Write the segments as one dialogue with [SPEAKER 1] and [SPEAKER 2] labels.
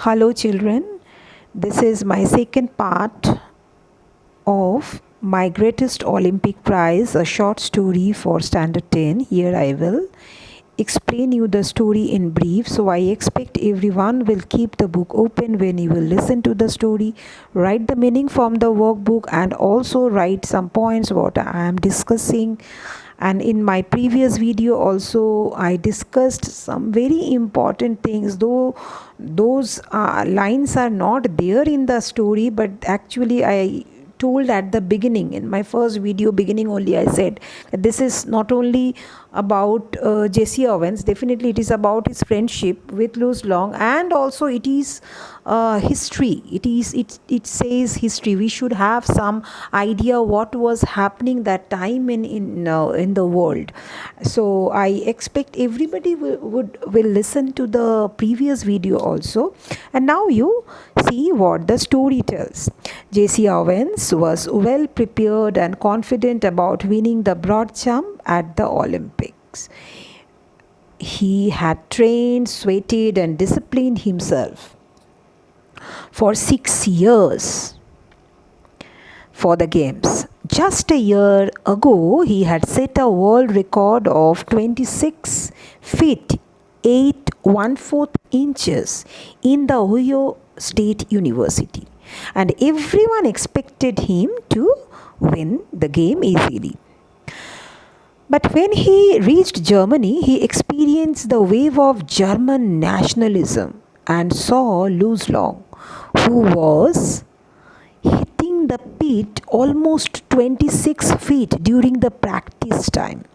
[SPEAKER 1] Hello children, this is my second part of my greatest Olympic prize, a short story for standard 10. Here I will explain you the story in brief. So I expect everyone will keep the book open when you will listen to the story, write the meaning from the workbook and also write some points what I am discussing. And in my previous video also I discussed some very important things, though those lines are not there in the story, but actually I told at the beginning, in my first video beginning only, I said that this is not only about Jesse Owens, definitely it is about his friendship with Louis Long, and also it is history. It says history. We should have some idea what was happening that time in the world. So I expect everybody will listen to the previous video also. And now you see what the story tells. Jesse Owens was well prepared and confident about winning the broad jump at the Olympics. He had trained, sweated and disciplined himself for 6 years for the games. Just a year ago, he had set a world record of 26 feet 8 inches in the Ohio State University, and everyone expected him to win the game easily. But when he reached Germany, he experienced the wave of German nationalism and saw Louis Long, who was hitting the pit almost 26 feet during the practice time.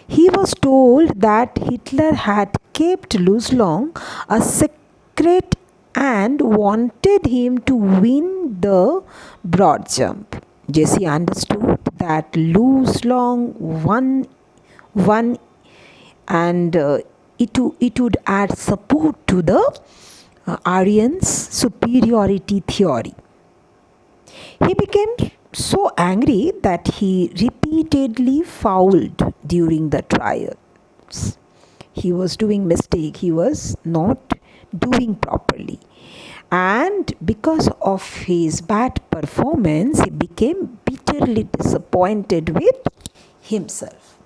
[SPEAKER 1] He was told that Hitler had kept Louis Long a secret and wanted him to win the broad jump. Jesse understood that Louis Long won and it would add support to the Aryans' superiority theory. He became so angry that he repeatedly fouled during the trials. He was doing mistake. He was not doing properly. And because of his bad performance, he became bitterly disappointed with himself.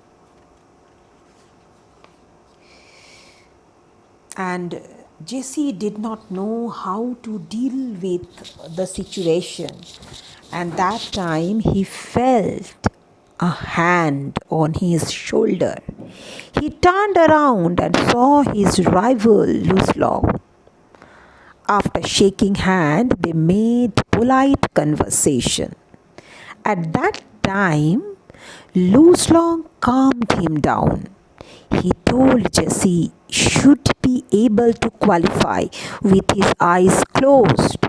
[SPEAKER 1] And Jesse did not know how to deal with the situation. And that time he felt a hand on his shoulder. He turned around and saw his rival Louis Long. After shaking hands, they made polite conversation. At that time, Louis Long calmed him down. He told Jesse should be able to qualify with his eyes closed.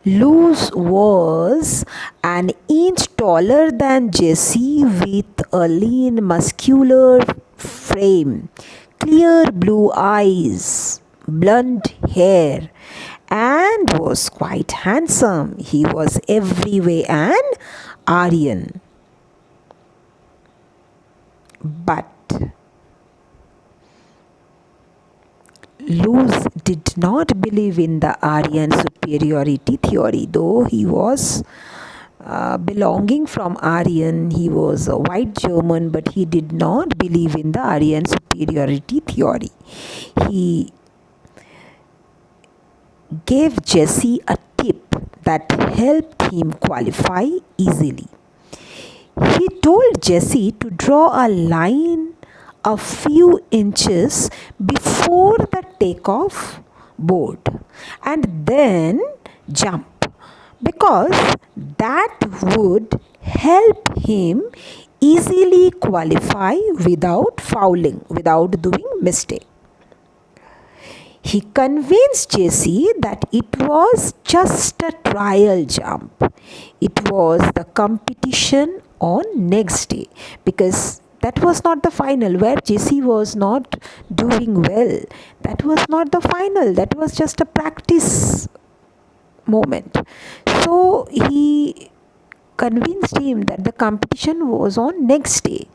[SPEAKER 1] Louis was an inch taller than Jesse with a lean muscular frame, clear blue eyes, blonde hair, and was quite handsome. He was every way an Aryan. But Louis did not believe in the Aryan superiority theory, though he was belonging from Aryan. He was a white German, but he did not believe in the Aryan superiority theory. He gave Jesse a tip that helped him qualify easily. He told Jesse to draw a line a few inches before the takeoff board and then jump, because that would help him easily qualify without fouling, without doing mistake. He convinced Jesse that it was just a trial jump. It was the competition on next day, because that was not the final, where Jesse was not doing well. That was not the final. That was just a practice moment. So he convinced him that the competition was on next day.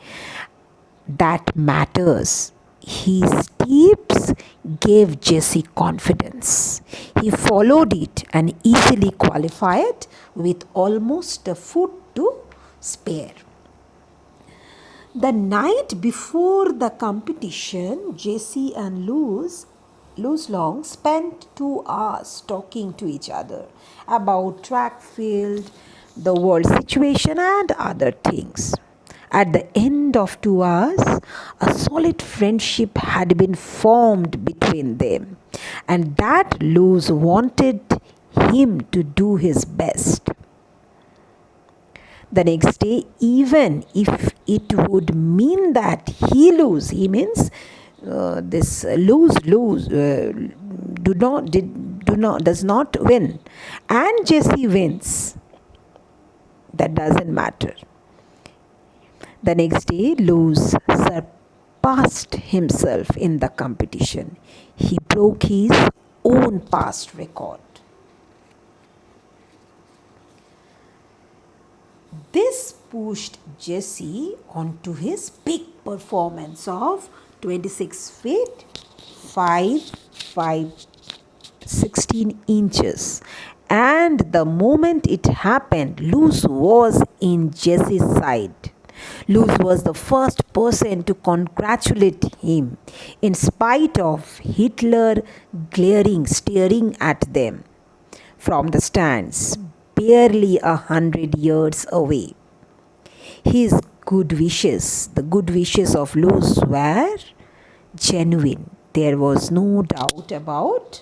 [SPEAKER 1] That matters. his tips gave Jesse confidence. He followed it and easily qualified with almost a foot to spare. The night before the competition, Jesse and Luz Long spent 2 hours talking to each other about track field, the world situation, and other things. At the end of 2 hours, a solid friendship had been formed between them, and that Luz wanted him to do his best. The next day, even if it would mean that he means this lose does not win, and Jesse wins. That doesn't matter. The next day, Luz surpassed himself in the competition. He broke his own past record. This pushed Jesse onto his peak performance of 26 feet 16 inches. And the moment it happened, Luz was in Jesse's side. Luz was the first person to congratulate him, in spite of Hitler staring at them from the stands, barely 100 yards away. His the good wishes of Luz were genuine. There was no doubt about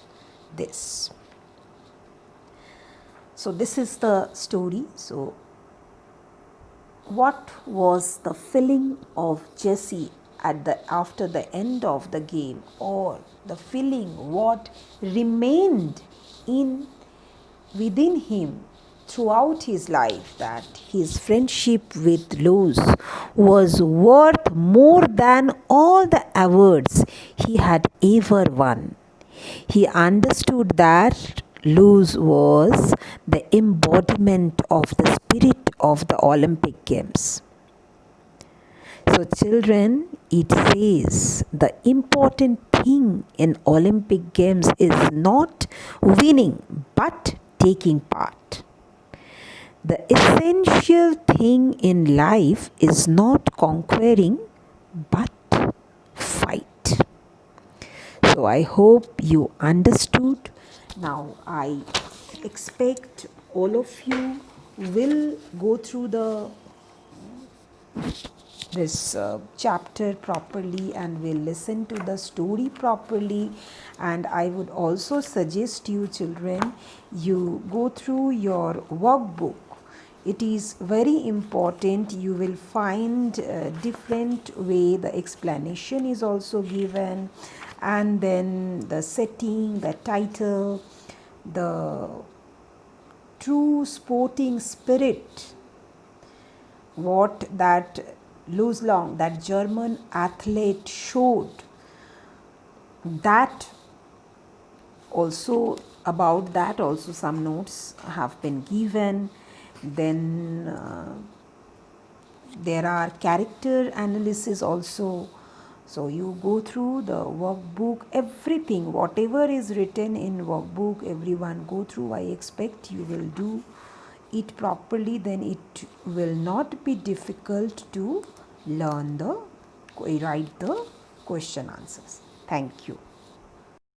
[SPEAKER 1] this. So this is the story. So what was the feeling of Jesse after the end of the game, or the feeling what remained within him throughout his life, that his friendship with Luz was worth more than all the awards he had ever won. He understood that Luz was the embodiment of the spirit of the Olympic Games. So children, it says the important thing in Olympic Games is not winning but taking part. The essential thing in life is not conquering but fight. So I hope you understood. Now I expect all of you will go through this chapter properly and will listen to the story properly. And I would also suggest you children, you go through your workbook. It is very important. You will find a different way the explanation is also given, and then the setting, the title, the true sporting spirit, what that Luz Long, that German athlete, showed. That also, about that also some notes have been given. Then there are character analysis also. So you go through the workbook, everything, whatever is written in workbook, everyone go through. I expect you will do it properly, then it will not be difficult to write the question answers. Thank you.